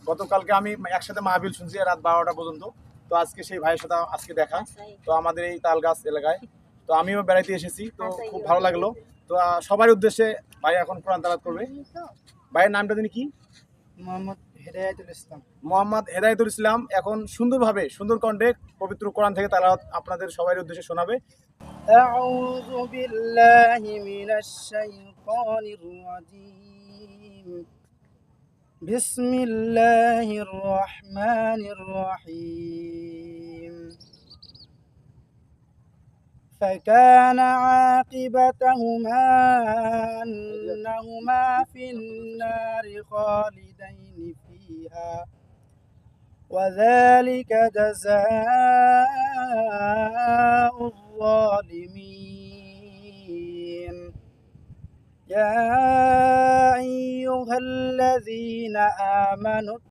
গতকালকে আমি একসাথে মাহফিল শুনছি রাত 12টা পর্যন্ত। তো আজকে সেই ভাইয়ের সাথে আজকে দেখা। তো আমাদের এই তালগাছ এলাকায় তো আমিও বেড়াইতে এসেছি, তো খুব ভালো লাগলো। তো সবার উদ্দেশ্যে ভাই এখন কোরআন তেলাওয়াত করবে। ভাইয়ের নামটা জানি কি? মোহাম্মদ হেদায়েতুল ইসলাম। মোহাম্মদ হেদায়েতুল ইসলাম এখন সুন্দরভাবে সুন্দর কণ্ঠে পবিত্র কোরআন থেকে তেলাওয়াত আপনাদের সবার উদ্দেশ্যে শোনাবে। أعوذ بالله من الشيطان الرجيم بسم الله الرحمن الرحيم فكان عاقبتهما أنهما في النار خالدين فيها وذلك جزاء الظالمين يا أيها الذين آمنوا